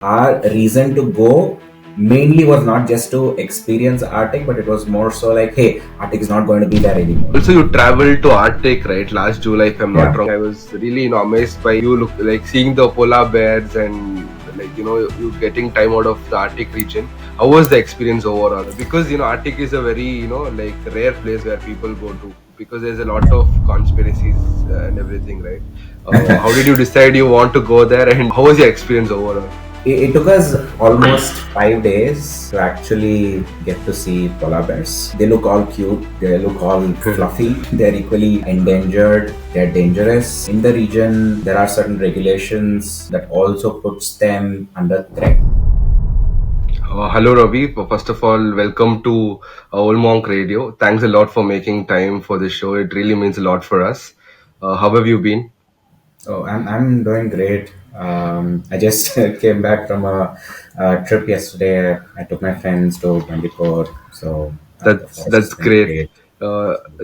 Our reason to go mainly was not just to experience Arctic, but it was more so like, hey, Arctic is not going to be there anymore. Also, you traveled to Arctic, right? Last July, if I'm not Yeah. wrong. I was really amazed by you, look like seeing the polar bears and like you getting time out of the Arctic region. How was the experience overall? Because Arctic is a very like rare place where people go to because there's a lot of conspiracies and everything, right? How did you decide you want to go there, and how was your experience overall? It took us almost 5 days to actually get to see polar bears. They look all cute, they look all fluffy, they're equally endangered, they're dangerous. In the region, there are certain regulations that also puts them under threat. Hello, Ravi. First of all, welcome to Old Monk Radio. Thanks a lot for making time for this show. It really means a lot for us. How have you been? Oh, I'm doing great. I just came back from a trip yesterday. I took my friends to Bandipur, so the forest has That's been great. great.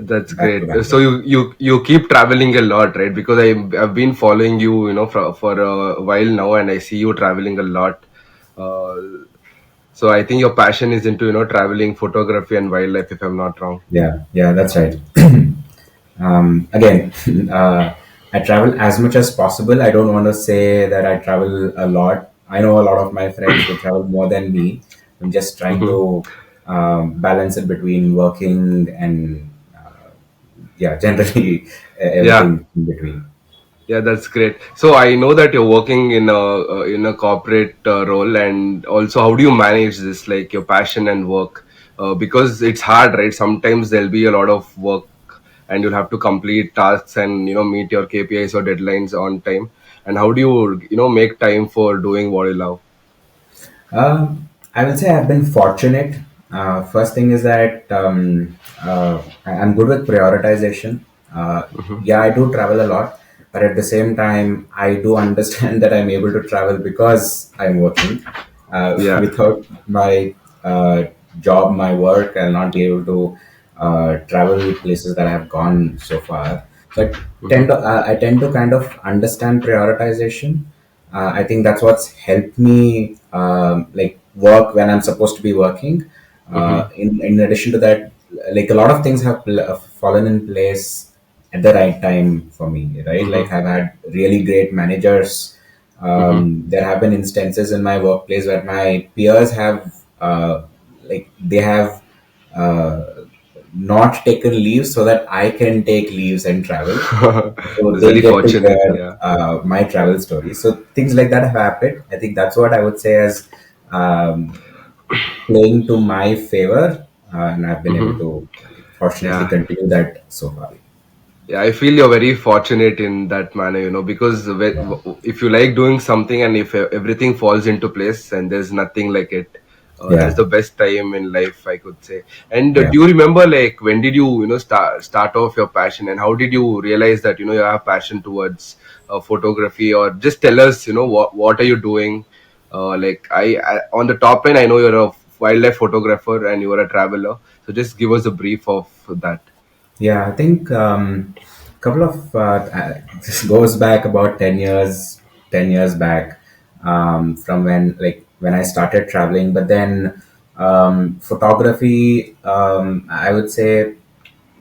That's Back to great. back. So you keep traveling a lot, right? Because I've been following you, for a while now, and I see you traveling a lot. Uh, so I think your passion is into traveling, photography, and wildlife, if I'm not wrong. Yeah, that's right. Again, I travel as much as possible. I don't want to say that I travel a lot. I know a lot of my friends, they travel more than me. I'm just trying Mm-hmm. to balance it between working and, yeah, generally Yeah. everything in between. Yeah, that's great. So I know that you're working in a corporate role, and also how do you manage this, like your passion and work? Because it's hard, right? Sometimes there'll be a lot of work, and you'll have to complete tasks and meet your KPIs or deadlines on time. And how do you make time for doing what you love? I will say I've been fortunate. First thing is that I'm good with prioritization. Uh, yeah, I do travel a lot, but at the same time, I do understand that I'm able to travel because I'm working. Yeah. Without my job, my work, I'll not be able to travel places that I have gone so far. So I tend to kind of understand prioritization. I think that's what's helped me like work when I'm supposed to be working. Mm-hmm. In addition to that, like a lot of things have fallen in place at the right time for me, right? Mm-hmm. Like I've had really great managers. Mm-hmm. There have been instances in my workplace where my peers have like they have uh, not taken leaves so that I can take leaves and travel. So That's they really get to fortunate. hear Yeah. my travel stories. So things like that have happened. I think that's what I would say as um, playing to my favor, and I've been able Mm-hmm. to fortunately Yeah. continue that so far. Yeah, I feel you're very fortunate in that manner, because Yeah, if you like doing something and if everything falls into place and there's nothing like it, that's yeah, the best time in life, I could say. And yeah. do you remember, like, when did you, start off your passion, and how did you realize that, you have passion towards photography? Or just tell us, what are you doing? Like, I on the top line, I know you're a wildlife photographer and you're a traveler. So just give us a brief of that. Yeah, I think couple of this goes back about 10 years, 10 years back from when I started traveling. But then photography, I would say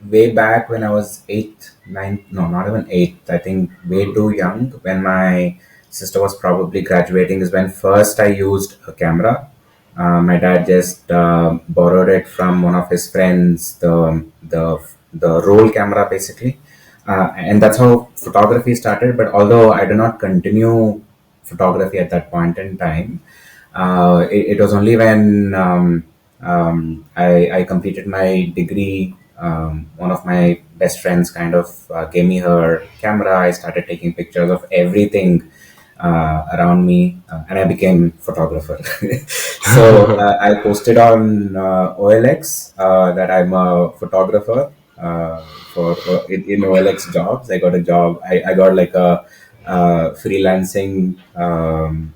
way back when I was eighth, ninth, no, not even eighth. I think way too young. When my sister was probably graduating, is when first I used a camera. My dad just borrowed it from one of his friends, the roll camera basically, and that's how photography started. But although I did not continue photography at that point in time, it was only when I completed my degree. One of my best friends kind of gave me her camera. I started taking pictures of everything around me, and I became photographer. So I posted on OLX that I'm a photographer in OLX jobs. I got a job. I got like a freelancing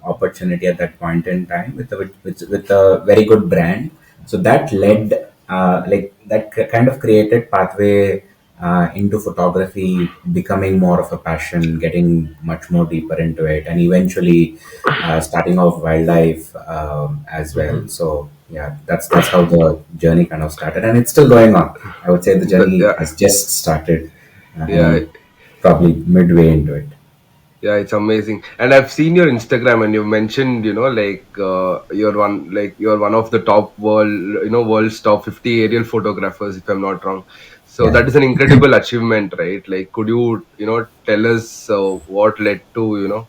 opportunity at that point in time with a very good brand. So that led like that kind of created pathway into photography becoming more of a passion, getting much more deeper into it, and eventually starting off wildlife as well. So yeah, that's how the journey kind of started, and it's still going on. I would say the journey Yeah, has just started, and yeah. I'm probably midway into it. Yeah, it's amazing. And I've seen your Instagram and you mentioned, like you're one of the top world's top 50 aerial photographers, if I'm not wrong. So Yeah. that is an incredible achievement, right? Like, could you, tell us what led to,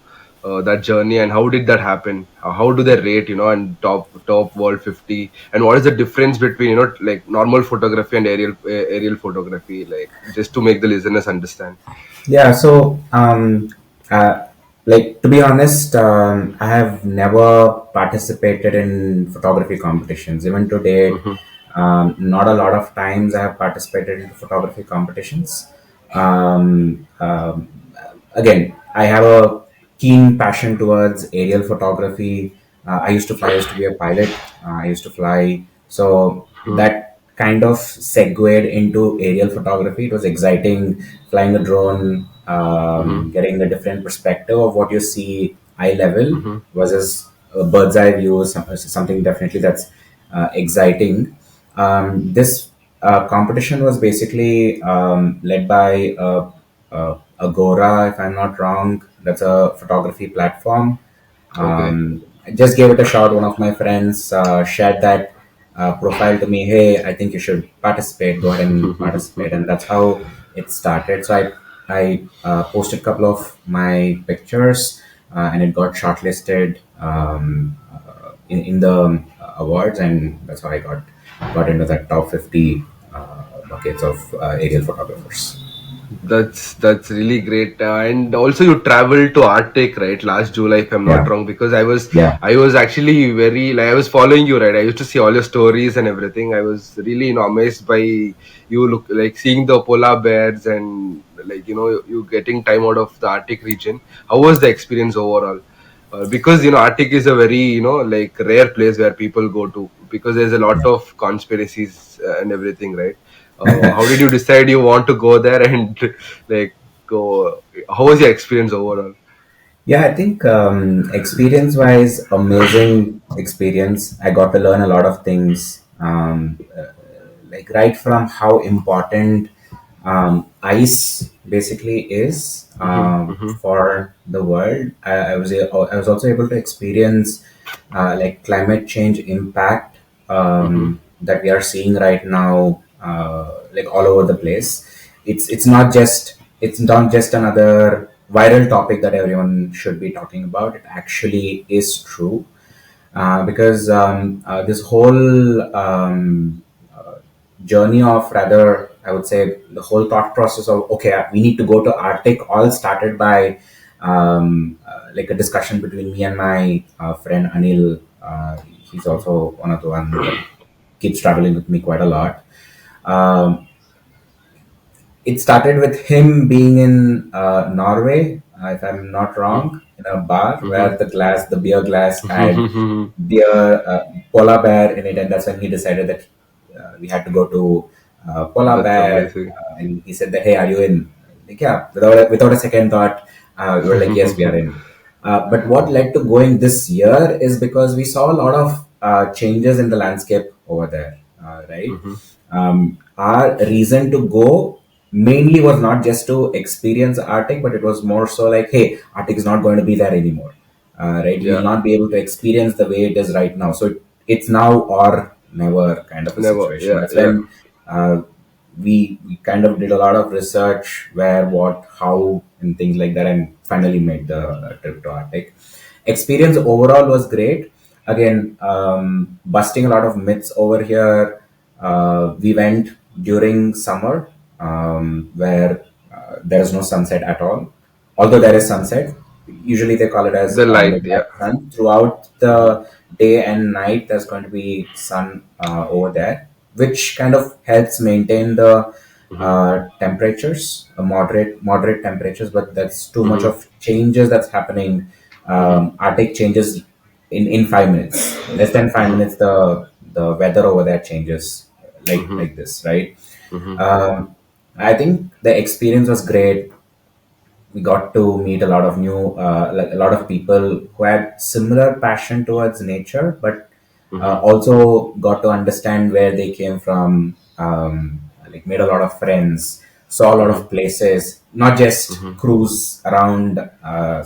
that journey and how did that happen? How do they rate, and top world 50? And what is the difference between, like normal photography and aerial photography? Like, just to make the listeners understand. Yeah, so uh, like to be honest, I have never participated in photography competitions. Even to date, Mm-hmm. not a lot of times I have participated in photography competitions. Um, um, Again, I have a keen passion towards aerial photography. I used to be a pilot. I used to fly, so that kind of segued into aerial photography. It was exciting flying a drone, Mm-hmm. getting a different perspective of what you see eye level Mm-hmm. versus a bird's eye view, something definitely that's exciting. This competition was basically led by Agora, if I'm not wrong. That's a photography platform. Okay. I just gave it a shot. One of my friends shared that profile to me. Hey, I think you should participate. Go ahead and participate, and that's how it started. So I posted a couple of my pictures, and it got shortlisted in the awards, and that's how I got into that top 50 buckets of aerial photographers. That's really great. And also you traveled to Arctic, right? Last July, if I'm not Yeah, wrong, because I was yeah. I was actually very like I was following you, right? I used to see all your stories and everything. I was really amazed by you look like seeing the polar bears and like you getting time out of the Arctic region. How was the experience overall? Because Arctic is a very like rare place where people go to because there's a lot of conspiracies and everything, right? How did you decide you want to go there and like go? How was your experience overall? Yeah, I think experience wise, amazing experience. I got to learn a lot of things, like right from how important ice basically is Mm-hmm, mm-hmm, for the world. I was also able to experience like climate change impact mm-hmm. that we are seeing right now, like all over the place. It's not just another viral topic that everyone should be talking about. It actually is true because this whole journey of, rather, I would say, the whole thought process of, okay, we need to go to Arctic, all started by like a discussion between me and my friend Anil. He's also one of the one that keeps traveling with me quite a lot. Um, it started with him being in Norway, if I'm not wrong, in a bar Mm-hmm. where the beer glass had Mm-hmm. beer, polar bear in it, and that's when he decided that we had to go to polar That's bear, amazing. and he said that, hey, are you in? Like, yeah, without a second thought, we were like, yes, we are in. But what led to going this year is because we saw a lot of changes in the landscape over there, right? Mm-hmm. Our reason to go mainly was not just to experience Arctic, but it was more so like, hey, Arctic is not going to be there anymore, right? We will Yeah, not be able to experience the way it is right now. So it's now or never kind of a never. situation. Yeah, That's yeah. when we kind of did a lot of research where, what, how, and things like that, and finally made the trip to Arctic. Experience overall was great. Again, busting a lot of myths over here. We went during summer, where there is no sunset at all. Although there is sunset, usually they call it as The light. midnight Yeah. sun. Throughout Mm-hmm. the day and night, there's going to be sun over there, which kind of helps maintain the Mm-hmm. temperatures, moderate temperatures. But that's too much Mm-hmm. of changes that's happening. Mm-hmm. Arctic changes in 5 minutes, less than five Mm-hmm. minutes. The weather over there changes like Mm-hmm. this, right? Mm-hmm. Um, I think the experience was great. We got to meet a lot of new like a lot of people who had similar passion towards nature, but Mm-hmm. also got to understand where they came from, like made a lot of friends, saw a lot Mm-hmm. of places, not just Mm-hmm. cruise around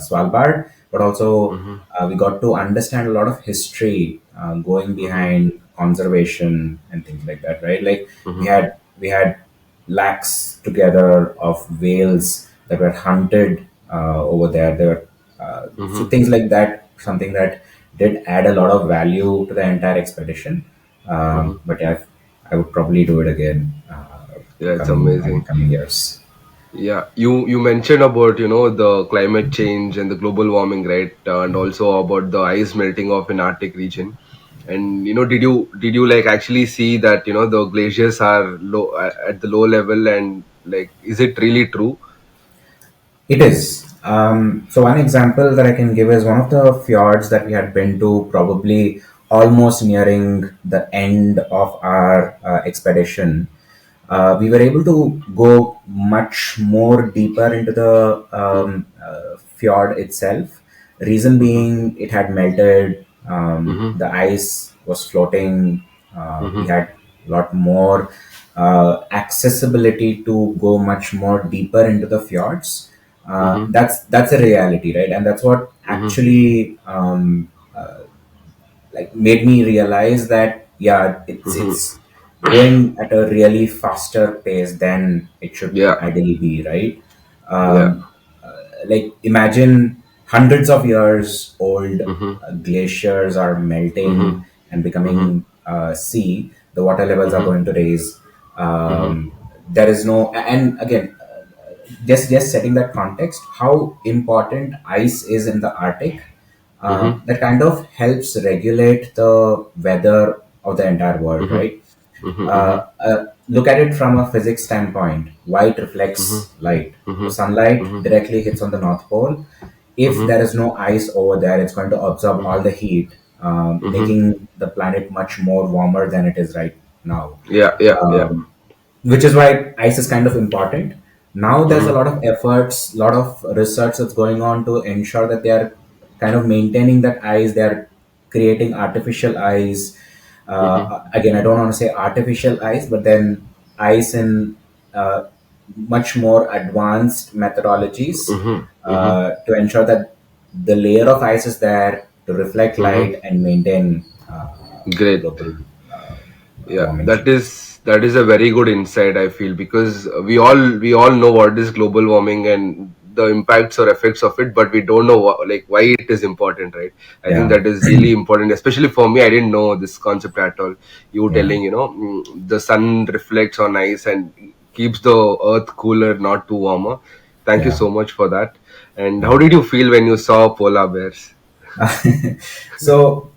Svalbard, but also Mm-hmm. we got to understand a lot of history going Mm-hmm. behind conservation and things like that, right? Like Mm-hmm. we had lakhs together of whales that were hunted over there. There were so Mm-hmm. things like that, something that did add a lot of value to the entire expedition. Mm-hmm. But yeah, I would probably do it again Yeah, it's in amazing. coming years. Yeah, you mentioned about the climate change and the global warming, right? And also about the ice melting off in Arctic region. And did you like actually see that the glaciers are low at the low level, and like is it really true? It is. So one example that I can give is one of the fjords that we had been to, probably almost nearing the end of our expedition. We were able to go much more deeper into the fjord itself. Reason Mm-hmm. being, it had melted. Mm-hmm. The ice was floating. We Mm-hmm. had a lot more accessibility to go much more deeper into the fjords. Mm-hmm. That's a reality, right? And that's what Mm-hmm. actually like made me realize that yeah, Mm-hmm. it's going at a really faster pace than it should Yeah. ideally be, right? Yeah. um, like imagine hundreds of years old Mm-hmm. glaciers are Mm-hmm. melting and Mm-hmm. becoming sea. The water levels are Mm-hmm. going to raise. Mm-hmm. There is no, and again, just setting that context, how important ice is in the Arctic, Mm-hmm. that kind of helps regulate the weather of the entire world, Mm-hmm. right? Mm-hmm. Look at it from a physics standpoint. White reflects light. So Mm-hmm. sunlight Mm-hmm. directly hits on the North Pole. If Mm-hmm. there is no ice over there, it's going to absorb all the heat, Mm-hmm. making the planet much more warmer than it is right now. Yeah. Yeah. Yeah. Um, which is why ice is kind of important. Now there's a Mm-hmm. lot of efforts, a lot of research that's going on to ensure that they are kind of maintaining that ice. They are creating artificial ice. Mm-hmm. Again, I don't want to say artificial ice, but then ice in uh, much more advanced methodologies Mm-hmm. Mm-hmm. to ensure that the layer of ice is there to reflect Mm-hmm. light and maintain Great. global uh, Yeah, warming that change. is a very good insight, I feel, because we all know what is global warming and the impacts or effects of it, but we don't know like why it is important, right? I think Yeah, that is really important, especially for me. I didn't know this concept at all. You yeah, telling, the sun reflects on ice and keeps the earth cooler, not too warmer. Thank you yeah. so much for that. And how Yeah. did you feel when you saw polar bears? So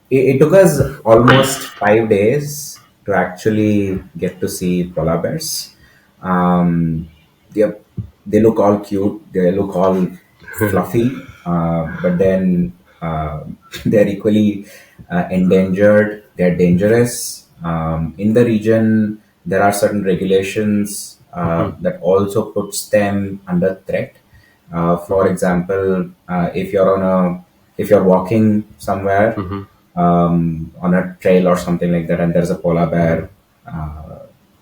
it took us almost 5 days to actually get to see polar bears. Um, they they look all cute. They look all fluffy, but then they're equally endangered. They're dangerous. In the region, there are certain regulations that also puts them under threat. For Mm-hmm. example, if you're walking somewhere Mm-hmm. on a trail or something like that, and there's a polar Mm-hmm. bear,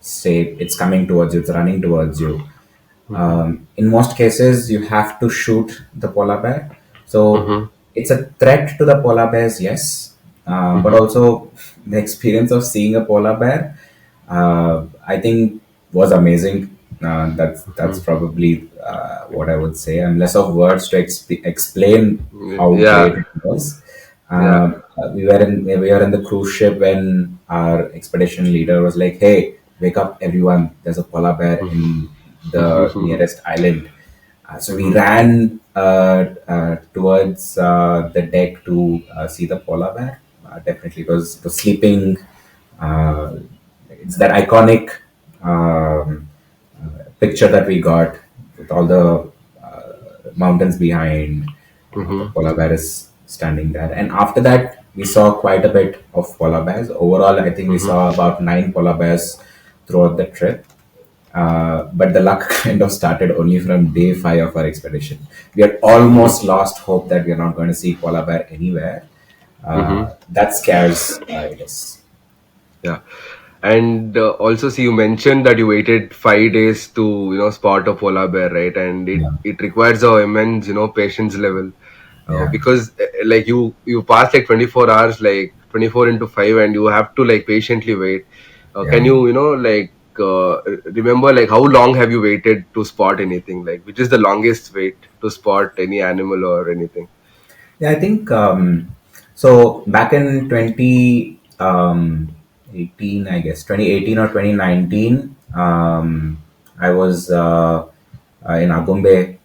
say it's coming towards you, it's running towards you. Mm-hmm. In most cases, you have to shoot the polar bear. So Mm-hmm. it's a threat to the polar bears, yes, but Mm-hmm. also the experience of seeing a polar bear, I think, was amazing. That's probably what I would say. I'm less of words to explain how Yeah. great it was. Yeah. We were in the cruise ship when our expedition leader was like, "Hey, wake up, everyone! There's a polar bear in the nearest island." So we ran towards the deck to see the polar bear. Definitely, it was sleeping. Uh, it's that iconic picture that we got with all the mountains behind. The Mm-hmm. polar bear is standing there, and after that, we saw quite a bit of polar bears. Overall, I think we Mm-hmm. saw about 9 polar bears throughout the trip. But the luck kind of started only from day five of our expedition. We had almost lost hope that we are not going to see polar bear anywhere. That scares, I guess. Yeah. And also, see, you mentioned that you waited 5 days to, spot a polar bear, right? And it Yeah, it requires a immense, patience level, yeah, because like you pass like 24 hours, like 24 into 5, and you have to like patiently wait. Can yeah. you, like remember like how long have you waited to spot anything? Like, which is the longest wait to spot any animal or anything? Yeah, I think so. Back in 2018, I guess 2018 or 2019, I was in Agumbe,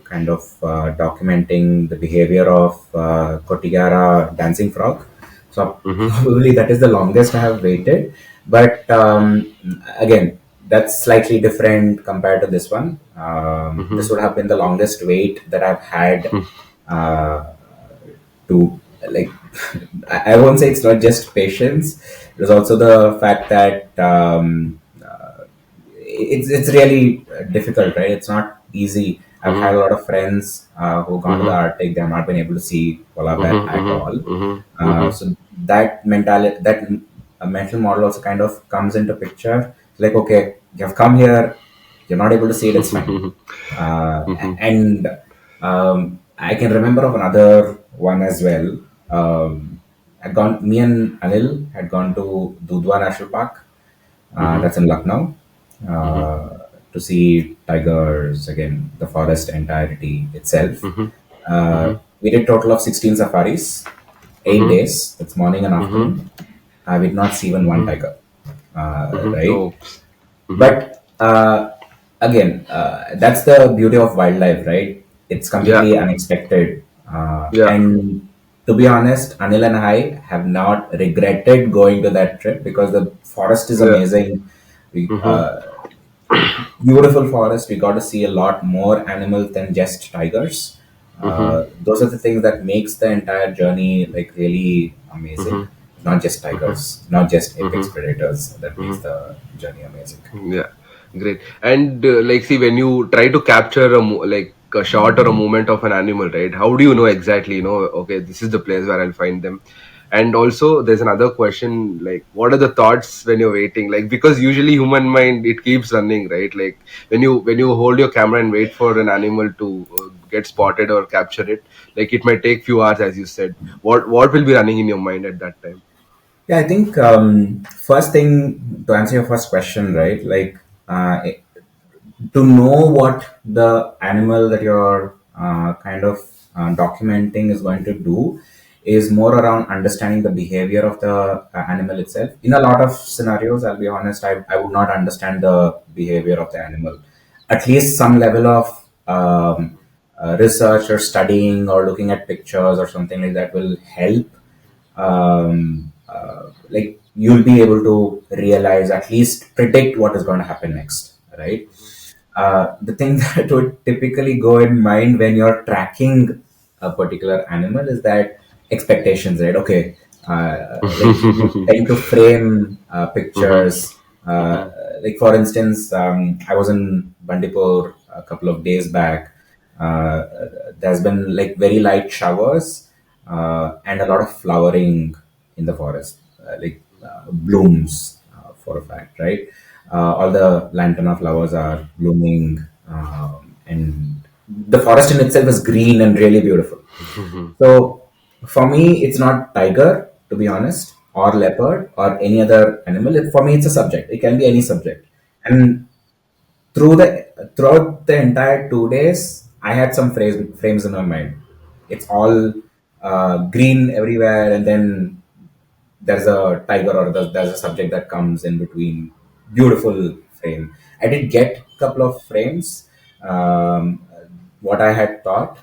kind of documenting the behavior of Kotigara dancing frog. So Mm-hmm. probably that is the longest I have waited. But again, that's slightly different compared to this one. This Mm-hmm. would have been the longest wait that I've had uh, to like. I won't say it's not just patience. There's also the fact that it's really difficult, right? It's not easy. I've had a lot of friends who gone to the Mm-hmm. Arctic. They have not been able to see polar bear Mm-hmm. at Mm-hmm. all. Mm-hmm. Mm-hmm. So that mentality, that mental model also kind of comes into picture. Like, okay, you have come here, you're not able to see it. It's fine. And I can remember of another one as well. Me and Anil had gone to Dudhwa National Park, Mhm, that's in Lucknow, mhm, uh, to see tigers again, the forest entirety itself. mhm, We did total of 16 safaris, 8 days. That's morning and mhm, afternoon. We did not see even one mhm, tiger, mhm. right? Oops. Mhm. But again, that's the beauty of wildlife, right? It's Yeah, completely unexpected. yeah. And to be honest, Anil and I have not regretted going to that trip because the forest is Yeah. amazing. We Mhm, Beautiful forest. We got to see a lot more animals than just tigers. mhm, Those are the things that makes the entire journey like really amazing. mhm, Not just mhm, tigers, not just apex mhm, predators. That makes mhm. the journey amazing. Yeah, great. And like, see, when you try to capture like a shot or a movement of an animal, right? How do you know exactly? Okay, this is the place where I'll find them. And also, there's another question, like, what are the thoughts when you're waiting? Like, because usually human mind it keeps running, right? Like when you hold your camera and wait for an animal to get spotted or capture it, like it might take few hours, as you said. What will be running in your mind at that time? Yeah, I think first thing to answer your first question, right? Like to know what the animal that you're kind of documenting is going to do is more around understanding the behavior of the animal itself. In a lot of scenarios, I'll be honest, I would not understand the behavior of the animal. At least some level of research or studying or looking at pictures or something like that will help. Like you'll be able to realize, at least predict what is going to happen next, right? The thing that would typically go in mind when you're tracking a particular animal is that expectations, right? Okay, like you tend to frame Mhm, pictures. mhm, Like for instance, I was in Bandipur a couple of days back. Uh, there's been like very light showers and a lot of flowering in the forest, like blooms for a fact, right? All the lantana flowers are blooming, and the forest in itself is green and really beautiful. mhm, So for me, it's not tiger, to be honest, or leopard or any other animal. For me, it's a subject. It can be any subject. And throughout the entire 2 days, I had some frames in my mind. It's all green everywhere, and then there's a tiger or there's a subject that comes in between. Beautiful frame. I did get a couple of frames, um, what I had thought,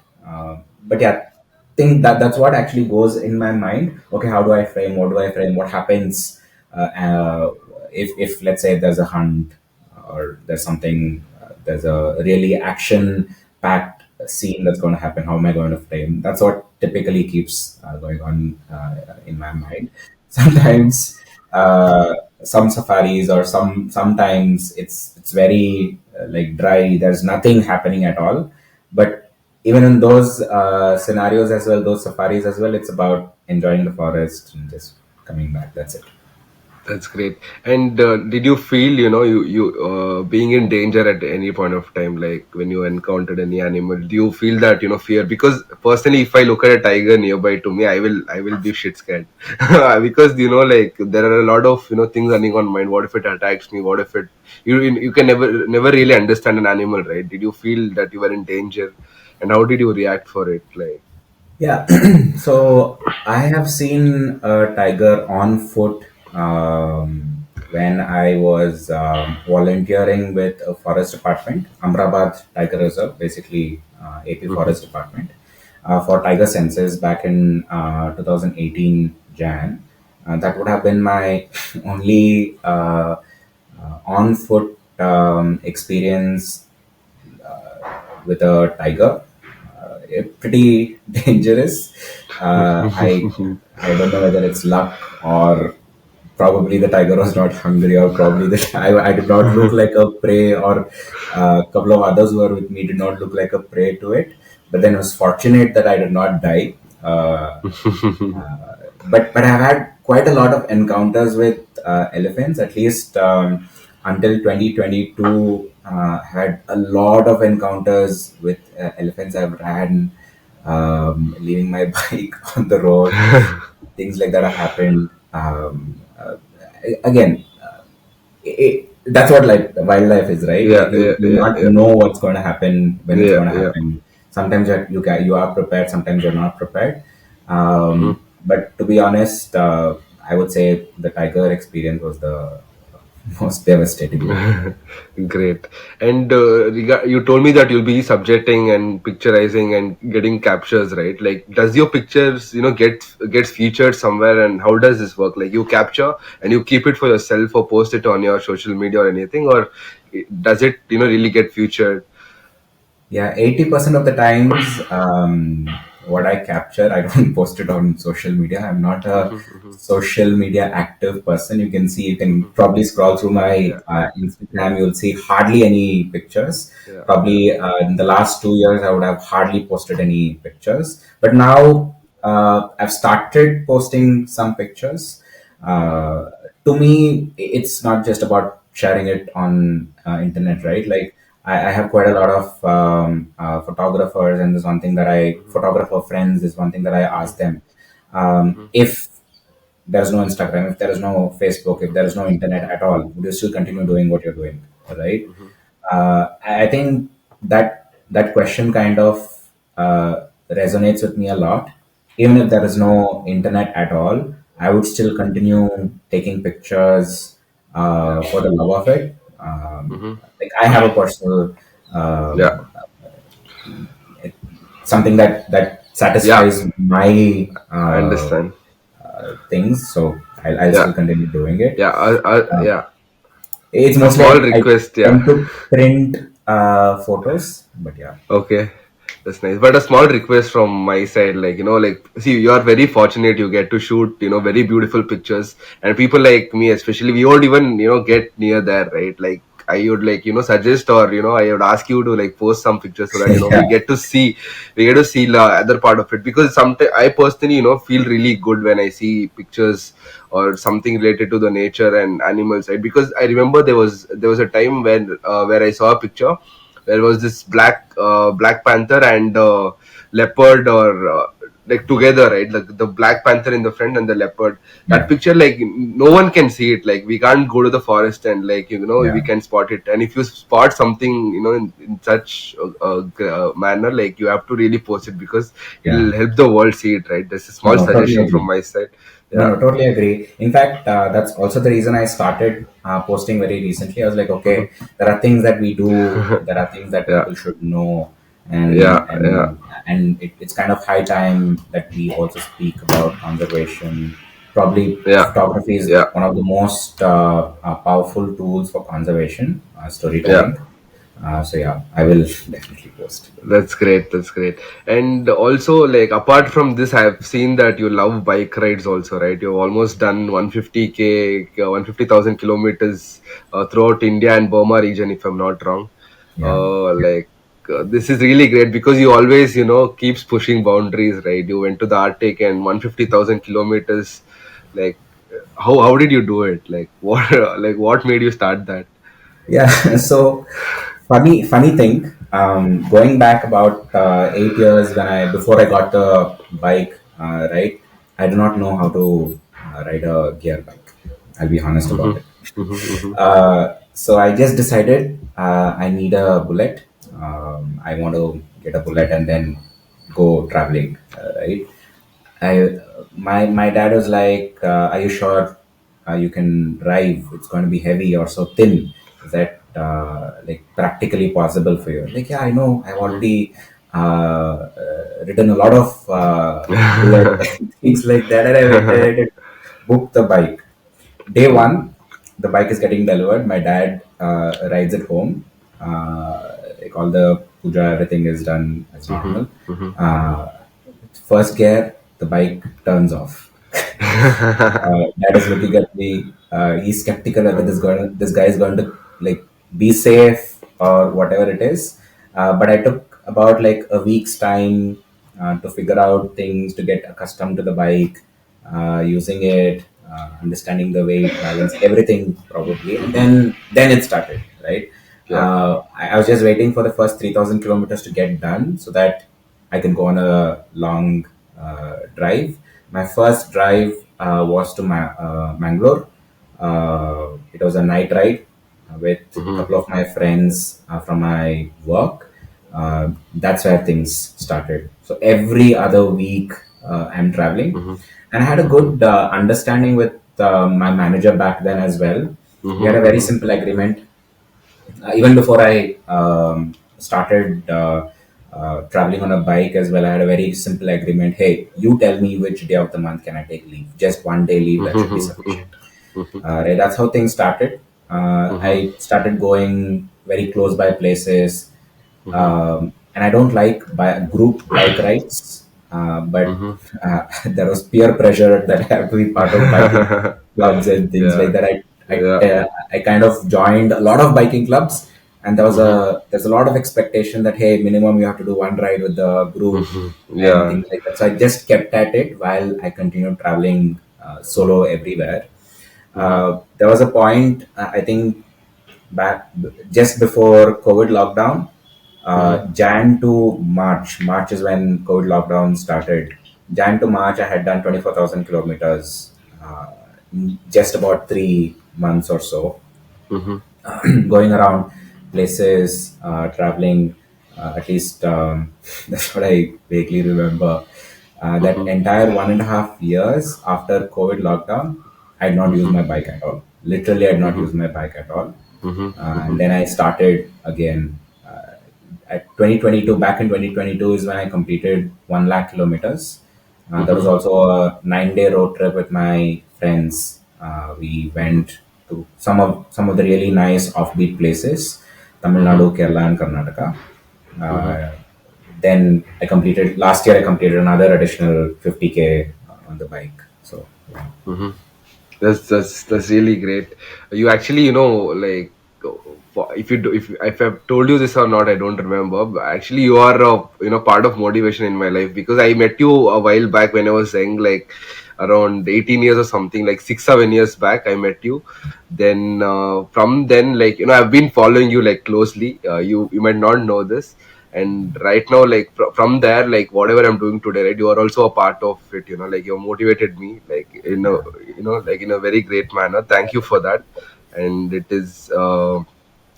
but yeah, think that that's what actually goes in my mind. Okay, how do I frame? What do I frame? What happens if let's say there's a hunt or there's something, there's a really action packed scene that's going to happen. How am I going to frame? That's what typically keeps going on in my mind. Sometimes some safaris or sometimes it's very like dry. There's nothing happening at all. But even in those scenarios as well, those safaris as well, it's about enjoying the forest and just coming back. That's it. That's great. And did you feel, you being in danger at any point of time, like when you encountered any animal? Do you feel that, fear? Because personally, if I look at a tiger nearby to me, I will be shit scared. Because like there are a lot of things running on mind. What if it attacks me? What if it? You can never really understand an animal, right? Did you feel that you were in danger, and how did you react for it? Like. Yeah. So I have seen a tiger on foot when I was volunteering with a forest department, Amrabad Tiger Reserve, basically AP Mhm. Forest Department, for tiger census back in 2018 Jan. That would have been my only on foot experience with a tiger. Pretty dangerous. I don't know whether it's luck or probably the tiger was not hungry or probably I did not look like a prey or a couple of others who were with me did not look like a prey to it. But then it was fortunate that I did not die. But I've had quite a lot of encounters with elephants. At least until 2022, had a lot of encounters with elephants. I've had leaving my bike on the road. Things like that have happened. Again, that's what like wildlife is, right? Yeah, Like yeah, you yeah, not yeah, know what's going to happen when it's yeah, going to yeah. happen. Sometimes you are prepared, sometimes you're not prepared. Mhm. But to be honest, I would say the tiger experience was the most devastating one. Great. And you told me that you'll be subjecting and picturizing and getting captures, right? Like, does your pictures, gets featured somewhere? And how does this work? Like, you capture and you keep it for yourself or post it on your social media or anything, or does it, really get featured? Yeah, 80% of the times, what I capture, I don't post it on social media. I'm not a Mhm, mhm, social media active person. You can see, you can mhm. probably scroll through my Yeah, yeah, Instagram, you'll see hardly any pictures. yeah, yeah. Probably in the last 2 years, I would have hardly posted any pictures. But now I've started posting some pictures. Mhm, Uh, to me, it's not just about sharing it on internet, right? Like I have quite a lot of photographers, and there's one thing that I mhm, photographer friends is one thing that I mhm, ask them. mhm, If there is no Instagram, if there is no Facebook, if there is no internet at all, would you still continue doing what you're doing, right? mhm. I think that question kind of resonates with me a lot. Even if there is no internet at all, I would still continue taking pictures Yeah. for the love of it. Mhm. Like I have a personal Yeah. something that Yeah. satisfies my I understand. things, so I'll Yeah. still continue doing it. Yeah. Uh, Yeah. it's A mostly small I request. Yeah. tend to print photos, but yeah. Okay, that's nice. But a small request from my side, like, like, see, you are very fortunate you get to shoot, very beautiful pictures. And people like me, especially, we won't even, get near there, right? Like, I would like, suggest or, I would ask you to like post some pictures so that, Yeah, we get to see the other part of it. Because sometimes I personally, feel really good when I see pictures or something related to the nature and animals, right? Because I remember there was a time when, where I saw a picture. There was this Black Panther and leopard, or like together, right? Like the Black Panther in the front and the leopard. That yeah, picture, like, no one can see it. Like, we can't go to the forest and, like, we yeah. can spot it. And if you spot something, in such a manner, like, you have to really post it because Yeah. it'll help the world see it, right? That's a No, small no, totally suggestion from agree. my side. No, Yeah. no, totally agree. In fact, that's also the reason I started posting very recently. I was like, Mhm. okay, there are things that we do, there are things that Yeah. people should know, Yeah. Yeah. and it's kind of high time that we also speak about conservation. Probably Yeah. photography is Yeah. one of the most powerful tools for conservation, Yeah. storytelling. So yeah, I will definitely post. That's great. That's great. And also, like apart from this, I've seen that you love bike rides also, right? You've almost done 150k, 150,000 kilometers throughout India and Burma region, if I'm not wrong. Yeah. Like this is really great because you always, keeps pushing boundaries, right? You went to the Arctic and 150,000 kilometers. Like, how did you do it? Like, what like what made you start that? Yeah. So funny thing. Going back about 8 years when I before I got the bike, right? I do not know how to ride a gear bike. I'll be honest about Mm-hmm. it. Mm-hmm. So I just decided I need a bullet. I want to get a bullet and then go traveling, right? I my dad was like, "Are you sure you can drive? It's going to be heavy or so thin. Is that like practically possible for you?" Like, yeah, I know. I've already ridden a lot of bullet things like that, and I went ahead and booked the bike. Day one, the bike is getting delivered. My dad rides it home. Like all the puja, everything is done as Mm-hmm. normal. Mm-hmm. Uh, First gear, the bike turns off. Dad is looking at me. He's skeptical whether this guy is going to like be safe or whatever it is. But I took about like a week's time to figure out things, to get accustomed to the bike, using it, understanding the weight, balance, everything probably, and then it started, right? Yeah. I was just waiting for the first 3,000 kilometers to get done so that I can go on a long drive. My first drive was to Mangalore. It was a night ride with a Mm-hmm. couple of my friends from my work. That's where things started. So every other week, I'm traveling, Mm-hmm. and I had a Mm-hmm. good understanding with my manager back then as well. We had a very Mm-hmm. simple agreement. Even before I started traveling on a bike as well, I had a very simple agreement. Hey, you tell me which day of the month can I take leave? Just one day leave, that should be Mm-hmm. sufficient. Right, that's how things started. Mm-hmm. I started going very close by places, Mm-hmm. and I don't like group bike rides, but Mm-hmm. there was peer pressure that I have to be part of biking clubs and things like Yeah. that. Yeah. I kind of joined a lot of biking clubs, and Mm-hmm. there's a lot of expectation that hey, minimum you have to do one ride with the group Mm-hmm. and Yeah. things like that. So I just kept at it while I continued traveling solo everywhere. Mm-hmm. There was a point, I think, back just before COVID lockdown, Mm-hmm. Jan to March. March is when COVID lockdown started. Jan to March, I had done 24,000 kilometers, in just about 3 months or so, Mm-hmm. going around places, traveling. At least that's what I vaguely remember. That Mm-hmm. entire 1.5 years after COVID lockdown, I had not used Mm-hmm. my bike at all. Literally, I had not Mm-hmm. used my bike at all. And Mm-hmm. then I started again at 2022. Back in 2022 is when I completed 1 lakh kilometers. There was Mm-hmm. also a 9 day road trip with my friends. We Mm-hmm. went to some of the really nice offbeat places, Tamil Mm-hmm. Nadu, Kerala, and Karnataka. Mm-hmm. Uh, then I completed last year. I completed another additional 50k on the bike. So yeah. Mm-hmm. That's really great. You actually, like if you do, if I've told you this or not, I don't remember. But actually, you are part of motivation in my life because I met you a while back when I was saying like around 18 years or something, like 6 7 years back. I met you. Then from then, like I've been following you like closely. You might not know this, and right now like from there, like whatever I'm doing today, right, you are also a part of it, like you motivated me like like in a very great manner. Thank you for that. And it is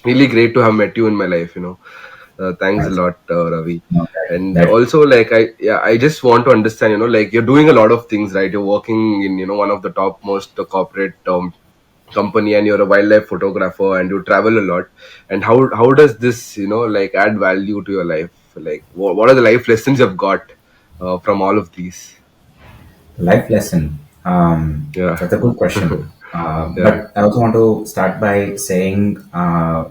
really great to have met you in my life. Thanks a That's, lot, Ravi. no, And that also like I just want to understand, like you're doing a lot of things, right? You're working in one of the top most corporate company, and you're a wildlife photographer and you travel a lot. And how does this like add value to your life? Like what are the life lessons you've got from all of these? life lesson. Yeah. That's a good question. Yeah. But I also want to start by saying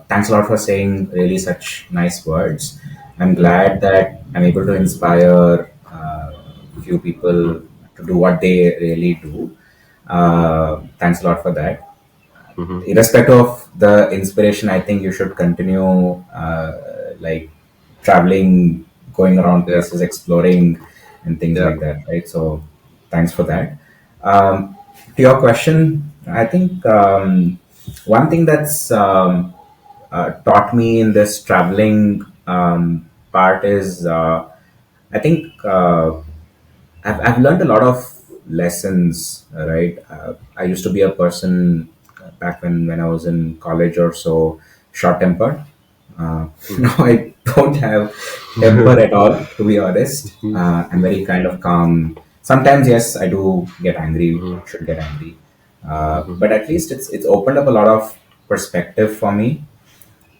thanks a lot for saying really such nice words. I'm glad that I'm able to inspire few people to do what they really do. Thanks a lot for that. Irrespective of the inspiration, I think you should continue like traveling, going around Yeah. places, exploring, and things Yeah. like that, right? So, thanks for that. To your question, I think one thing that's taught me in this traveling part is I think I've learned a lot of lessons, right? I used to be a person back when I was in college or so, short tempered. Now I don't have temper at all, to be honest. I'm very kind of calm. Sometimes, yes, I do get angry, should get angry. But at least it's opened up a lot of perspective for me.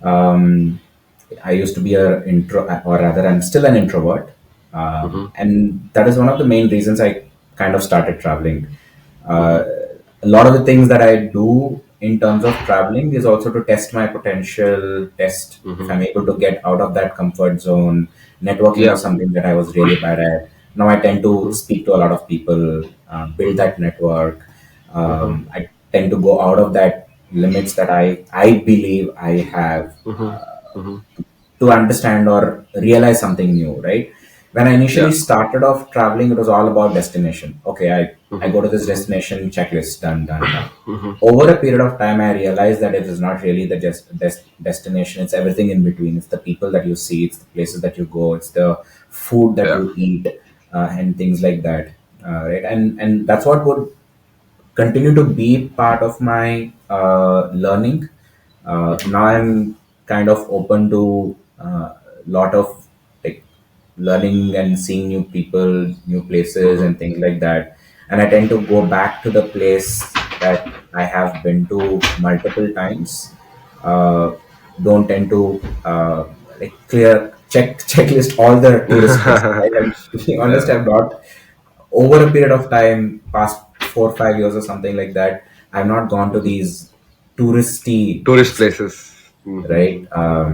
um, I used to be a intro, or rather, I'm still an introvert, and that is one of the main reasons I kind of started traveling. Uh, a lot of the things that I do in terms of traveling is also to test my potential, test if I'm able to get out of that comfort zone. Networking Yeah. was something that I was really bad at. Now I tend to speak to a lot of people, build that network. I tend to go out of that limits that I believe I have to understand or realize something new, right? When I initially Yeah. started off traveling, it was all about destination. Okay, I go to this destination, checklist, done, done, done. Over a period of time, I realized that it is not really the destination, it's everything in between. It's the people that you see, it's the places that you go, it's the food that Yeah. you eat, and things like that. Right, and that's what would continue to be part of my learning. Now I'm kind of open to a lot of like learning and seeing new people, new places, and things like that. And I tend to go back to the place that I have been to multiple times. Uh, don't tend to like clear checklist all the tourist places. Right? And to be honest, Yeah. I've not over a period of time, past 4 or 5 years or something like that, I've not gone to these touristy Tourist places, places. right? Uh,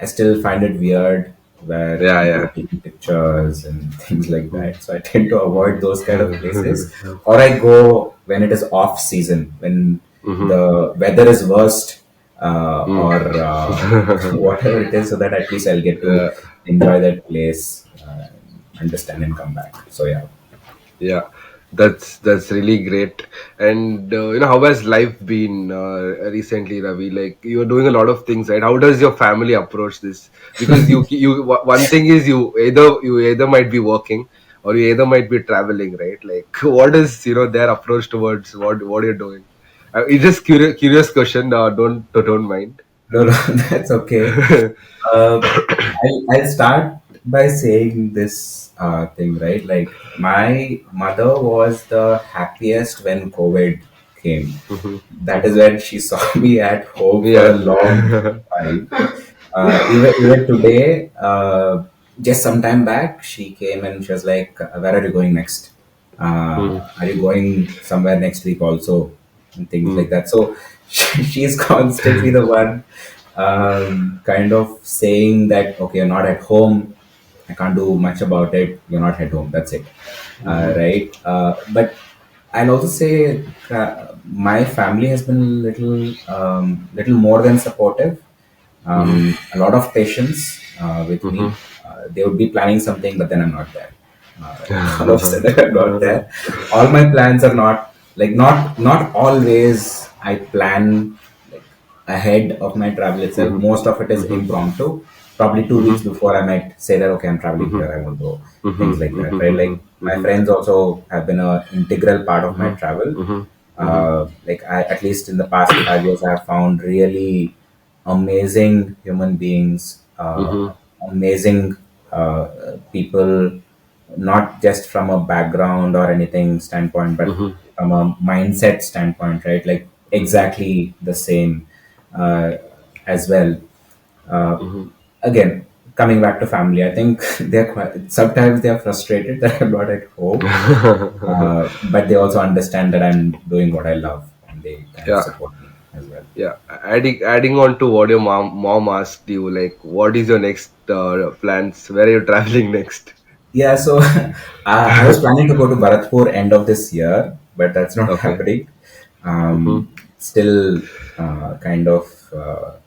I still find it weird where Yeah. people Yeah. are taking pictures and things like that. So I tend to avoid those kind of places, or I go when it is off season, when the weather is worst, or whatever it is, so that at least I'll get to Yeah. enjoy that place, understand and come back. So yeah. Yeah, that's really great. And how has life been recently, Ravi? Like, you're doing a lot of things, right? How does your family approach this? Because one thing is, you either might be working, or you either might be traveling, right? Like, what is their approach towards what you're doing? It's just curious question. Don't mind. No, no, that's okay. I'll start by saying this thing, right? Like, my mother was the happiest when COVID came. That is when she saw me at home for a Yeah. long time. Even today, just some time back, she came and she was like, "Where are you going next? Are you going somewhere next week also?" And things like that. So she's constantly the one kind of saying that, "Okay, you're not at home. I can't do much about it. You're not at home. That's it." Right? But I'll also say my family has been little more than supportive. A lot of patience with me. They would be planning something, but then I'm not there. All of a sudden, I'm not there. All my plans are not like not always. I plan like ahead of my travel itself. Most of it is impromptu. Probably 2 weeks before, I might say that okay, I'm traveling here. I want to go. Things like that, right? Like my friends also have been an integral part of my travel. Like at least in the past 5 years, I have found really amazing human beings, amazing people, not just from a background or anything standpoint, but from a mindset standpoint, right? Like exactly the same uh, as well. Uh, Again, coming back to family. I think they're quite, sometimes they are frustrated that I'm not at home, but they also understand that I'm doing what I love, and they kind of Yeah. support me as well. Yeah, adding on to what your mom asked you, like, what is your next plans? Where are you traveling next? Yeah, so I was planning to go to Bharatpur end of this year, but that's not Okay. happening. Mm-hmm. Still kind of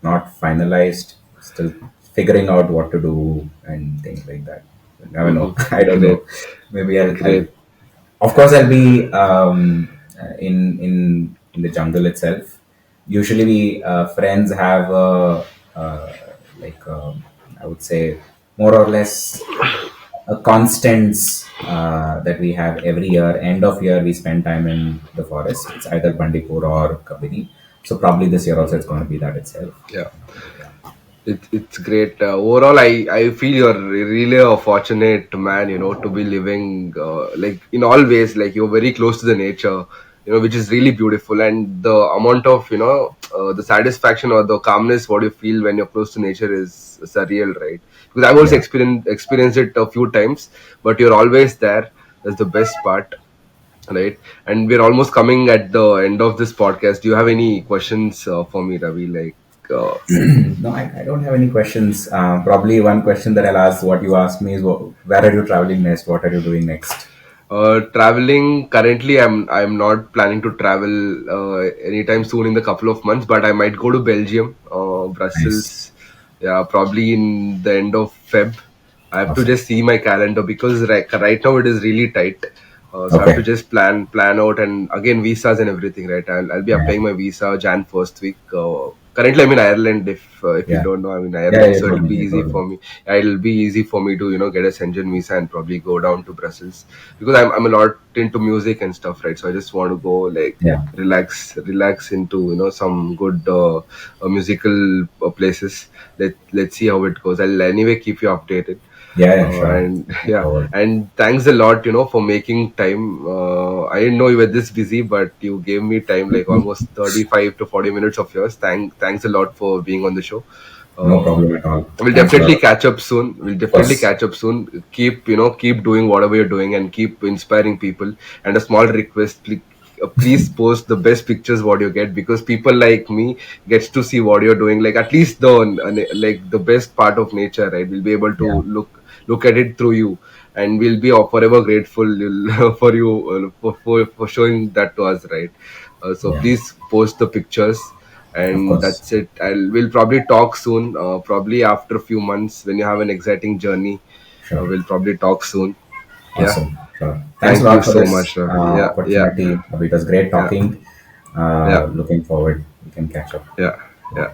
not finalized. Still figuring out what to do and things like that. Never know. I Mm-hmm. don't know. Great, Maybe I'll great. of course I'll be in the jungle itself. Usually, we friends have like I would say more or less a constants that we have every year. End of year, we spend time in the forest. It's either Bandipur or Kabini. So probably this year also it's going to be that itself. Yeah. Yeah, It's great. Overall, I feel you're really a fortunate man, to be living like in all ways. Like you're very close to the nature, which is really beautiful. And the amount of the satisfaction or the calmness what you feel when you're close to nature is surreal, right? Because I've also yeah. experienced it a few times, but you're always there. That's the best part, right? And we're almost coming at the end of this podcast. Do you have any questions for me, Ravi? Like. No, I don't have any questions. Probably one question that I'll ask, what you asked me is, where are you traveling next? What are you doing next? Traveling currently, I'm not planning to travel anytime soon in the couple of months, but I might go to Belgium, Nice. Brussels. Yeah, probably in the end of Feb. I have to Awesome. just see my calendar because right now it is really tight. So I have to Okay. just plan out, and again visas and everything. Right, I'll be Yeah. applying my visa Jan first week. Currently, I'm in Ireland. If you Yeah. don't know, I'm in Yeah, Ireland, you so told it'll me. be You easy told me. for me. It'll be easy for me to get a Schengen visa and probably go down to Brussels because I'm a lot into music and stuff, right? So I just want to go like Yeah. relax into some good musical places. Let's see how it goes. I'll anyway keep you updated. Yeah, yeah, sure. And Looking yeah, forward. and thanks a lot, for making time. I didn't know you were this busy, but you gave me time, like almost 35 to 40 minutes of yours. Thanks a lot for being on the show. No uh, problem at all. we'll Thanks a definitely lot. catch up soon. We'll Of definitely course. catch up soon. Keep doing whatever you're doing and keep inspiring people. And a small request, please post the best pictures what you get, because people like me gets to see what you're doing, like at least like the best part of nature, right? We'll be able to Yeah. look at it through you, and we'll be forever grateful for you, for showing that to us, right? So Yeah. please post the pictures, Of and course. that's it. We'll probably talk soon, probably after a few months when you have an exciting journey. Sure. We'll probably talk soon. Yeah. Awesome. Sure. Thanks a Thank you lot for so this much, Ravi. Yeah, opportunity. It was great yeah, talking. yeah, Looking forward. We can catch up. yeah, yeah.